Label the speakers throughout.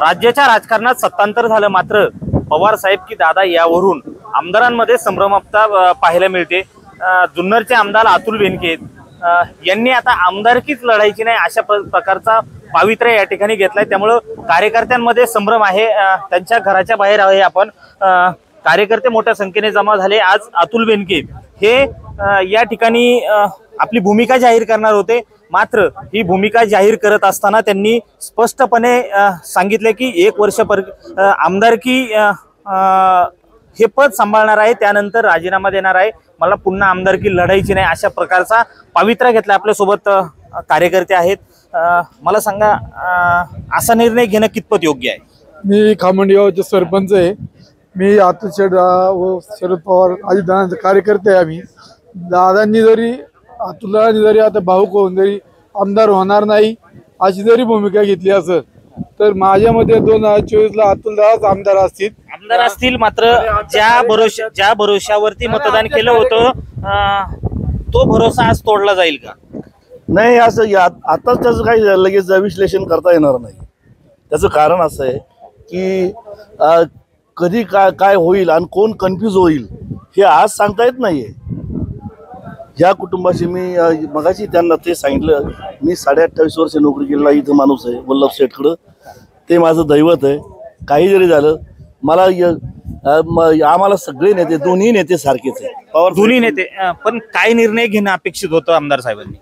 Speaker 1: राज्याच्या राजकारणात सत्तांतर झालं, मात्र पवार साहेब की दादा यावरून आमदारांमध्ये संभ्रमावस्था पाहायला मिळते। जुन्नरचे आमदार अतुल बेनके यांनी आता आमदारकीच लढायची नाही अशा प्रकारचा पावित्र्य या ठिकाणी घेतलाय। त्यामुळे कार्यकर्त्यांमध्ये संभ्रम आहे। त्यांच्या घराच्या बाहेर आहे आपण, कार्यकर्ते मोठ्या संख्येने जमा झाले। आज अतुल बेनके हे या ठिकाणी आपली भूमिका जाहीर करणार होते, मात्र ही भूमिका जाहीर करत असताना त्यांनी स्पष्टपणे सांगितले की 1 वर्ष आमदारकी हे पद सांभाळणार आहे, त्यानंतर राजीनामा देणार आहे, मला पुन्हा आमदारकी लढायची नाही अशा प्रकारचा पावित्र्य घेतला। आपल्या सोबत कार्यकर्ते आहेत, मला सांगा असा निर्णय घेणं कितपत योग्य आहे?
Speaker 2: मी खामंडी सरपंच आहे। मी अतुल शेठ व शरद पवार अजितदादांचे कार्यकर्ते आहे। आम्ही दादांनी जरी अतुलदादांनी जरी आता भाऊक होऊन जरी आमदार होणार नाही अशी जरी भूमिका घेतली असं तर माझ्या मते 2024 ला अतुलदादाच आमदार असतील। मात्र
Speaker 1: ज्या भरोशावरती मतदान केलं होतं तो भरोसा आज तोडला जाईल का?
Speaker 3: नाही, असं आताच त्याचं काही लगेच विश्लेषण करता येणार नाही। त्याचं कारण असं आहे की कधी काय होईल आणि कोण कन्फ्यूज होईल हे आज सांगता येत नाहीये। ह्या कुटुंबाशी मी मगाशी त्यांना ते सांगितलं, मी 28.5 वर्ष नोकरी केलेला इथं माणूस आहे वल्लभ शेठकडं, ते माझं दैवत आहे। काही जरी झालं मला आम्हाला सगळे नेते, दोन्ही नेते सारखेच आहे, पवार
Speaker 1: दोन्ही नेते। पण काय निर्णय घेणं अपेक्षित होतं आमदार साहेबांनी?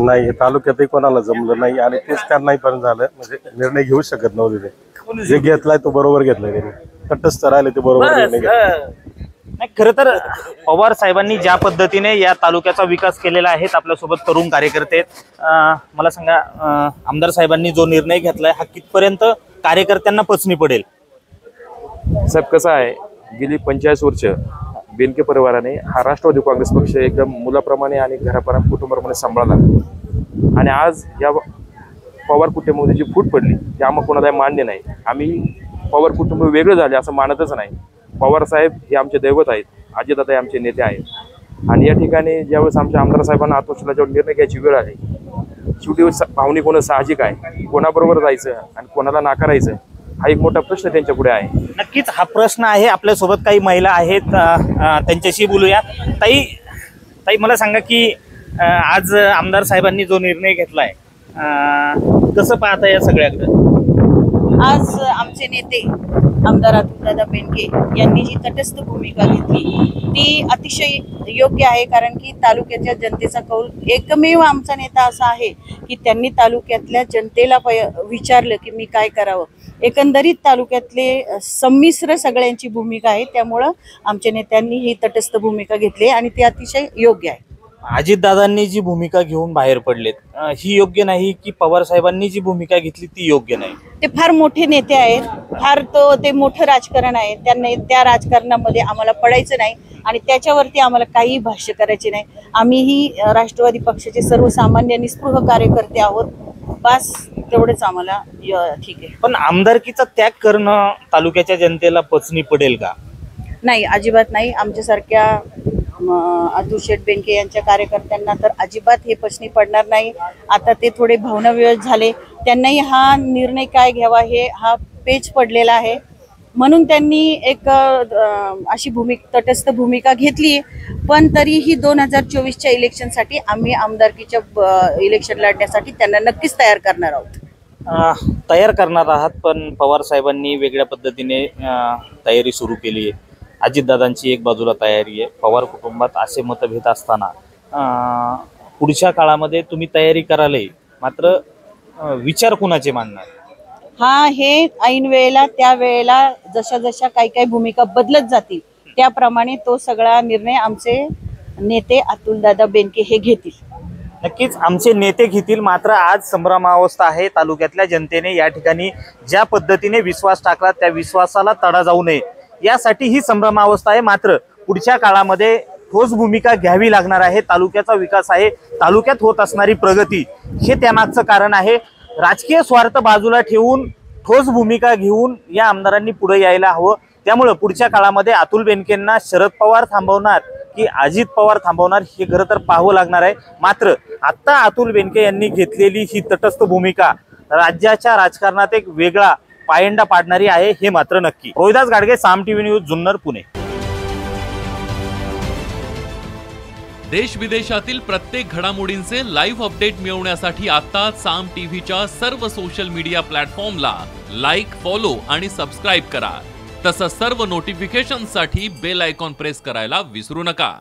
Speaker 4: नाही, तालुक्यातही कोणाला जमलं नाही आणि तेच त्यांनाही पण झालं, म्हणजे निर्णय घेऊ शकत नव्हते ते। जे घेतलाय तो बरोबर घेतलाय, त्यांनी तटस्थ राहिले ते बरोबर निर्णय
Speaker 1: नाही। खरं तर पवार साहेबांनी ज्या पद्धतीने या तालुक्याचा विकास केलेला आहे, आपल्यासोबत तरुण कार्यकर्ते आहेत, मला सांगा आमदार साहेबांनी जो निर्णय घेतलाय हा कितपर्यंत कार्यकर्त्यांना पचनी पडेल?
Speaker 5: साहेब कसं आहे, गेली 45 वर्ष बेनके परिवाराने हा राष्ट्रवादी काँग्रेस पक्ष एकदम मुलाप्रमाणे आणि घराप्रमाणे कुटुंबाप्रमाणे सांभाळला आणि आज या पवार कुटुंबामध्ये जी फूट पडली ते आम्हाला कोणाला मान्य नाही। आम्ही पवार कुटुंब वेगळं झाले असं मानतच नाही। पवार साहेब हे आमचे दैवत आहेत, अजितदादा हे आमचे नेते आहेत आणि या ठिकाणी ज्यावेळेस आमच्या आमदार साहेबांना आतोषला जेव्हा निर्णय घ्यायची वेळ आली, शेवटी भावनिक होणं साहजिक आहे, कोणाबरोबर जायचं आणि कोणाला नाकारायचं हा एक मोठा प्रश्न त्यांच्या पुढे आहे।
Speaker 1: नक्कीच हा प्रश्न आहे। आपल्यासोबत काही महिला आहेत, त्यांच्याशी बोलूया। ताई मला सांगा की आज आमदार साहेबांनी जो निर्णय घेतलाय कसं पाहता या सगळ्याकडे?
Speaker 6: आज आमचे नेते आमदार अतुलदादा बेनके यांनी जी तटस्थ भूमिका घेतली ती अतिशय योग्य आहे, कारण की तालुक्याच्या जनतेचा कौल एकमेव आमचा नेता असा आहे की त्यांनी तालुक्यातल्या जनतेला विचारलं की मी काय करावं। एकंदरीत तालुक्यातले संमिश्र सगळ्यांची भूमिका आहे, त्यामुळं आमच्या नेत्यांनी ही तटस्थ भूमिका घेतली आणि ती अतिशय योग्य आहे।
Speaker 1: अजितदादांनी जी भूमिका घेऊन बाहेर पडलेत ही योग्य नाही की पवार साहेबांनी जी भूमिका घेतली ती योग्य नाही?
Speaker 6: ते फार मोठे नेते आहेत, ते मोठं राजकारण आहे, त्यांना त्या राजकारणामध्ये आम्हाला पडायचं नाही आणि त्याच्यावरती आम्हाला काही भाष्य करायचे नाही। आम्हीही राष्ट्रवादी पक्षाचे सर्वसामान्य निस्पृह कार्यकर्ते आहोत, बस तेवढेच आम्हाला ठीक आहे।
Speaker 1: पण आमदारकीचा त्याग करणं तालुक्याच्या जनतेला पचनी पडेल का?
Speaker 6: नाही, अजिबात नाही। आमच्यासारख्या अतुल शेठ बेनके यांच्या कार्यकर्त्यांना तर अजिबात हे पचनी पडणार नाही। आता ते थोडे भावनाविवश झाले, त्यांनाही हा निर्णय काय घ्यावा हा पेच पडलेला आहे, म्हणून त्यांनी एक अशी तटस्थ भूमिका घेतली। पण तरीही 2024च्या इलेक्शनसाठी आम्ही आमदारकीच्या इलेक्शन लढण्यासाठी त्यांना नक्कीच तयार करणार आहोत।
Speaker 1: तयार करणार आहात, पण पवार साहेबांनी वेगळ्या पद्धतीने तयारी सुरू केली आहे। अजितदादांची एक बाजूला तयारी आहे, पवार कुटुंबात असे मतभेद असताना पुढच्या काळामध्ये तुम्ही तयारी कराल, मात्र विचार कुणाचे मांडणार?
Speaker 6: हे ऐन वेळेला त्या वेळेला जशा जशा काही भूमिका बदलत जातील त्याप्रमाणे तो सगळा निर्णय आमचे नेते अतुलदादा बेनके हे घेतील।
Speaker 1: नक्कीच आमचे नेते घेतील, मात्र आज संभ्रमावस्था आहे। तालुक्यातल्या जनतेने या ठिकाणी ज्या पद्धतीने विश्वास टाकला त्या विश्वासाला तडा जाऊ नये यासाठी ही संभ्रमावस्था आहे। मात्र पुढच्या काळामध्ये ठोस भूमिका घ्यावी लागणार आहे। तालुक्याचा विकास आहे, तालुक्यात होत असणारी प्रगती हे त्यामागचं कारण आहे। राजकीय स्वार्थ बाजूला ठेवून ठोस भूमिका घेऊन या आमदारांनी पुढे यायला हवं। त्यामुळे पुढच्या काळामध्ये अतुल बेनकेंना शरद पवार थांबवणार की अजित पवार थांबवणार हे खरं तर पाहावं लागणार आहे। मात्र आता अतुल बेनके यांनी घेतलेली ही तटस्थ भूमिका राज्याच्या राजकारणात एक वेगळा पायंडा पाडणारी आहे हे मात्र नक्की. रोहिदास गाडगे, साम टीव्ही न्यूज, जुन्नर, पुणे.
Speaker 7: देश विदेशातील प्रत्येक घडामोडींचे लाईव्ह अपडेट मिळवण्यासाठी आता साम टीव्हीच्या सर्व सोशल मीडिया प्लॅटफॉर्मला लाईक, फॉलो आणि सबस्क्राईब करा. तसंच सर्व नोटिफिकेशनसाठी बेल आयकॉन प्रेस करायला विसरू नका.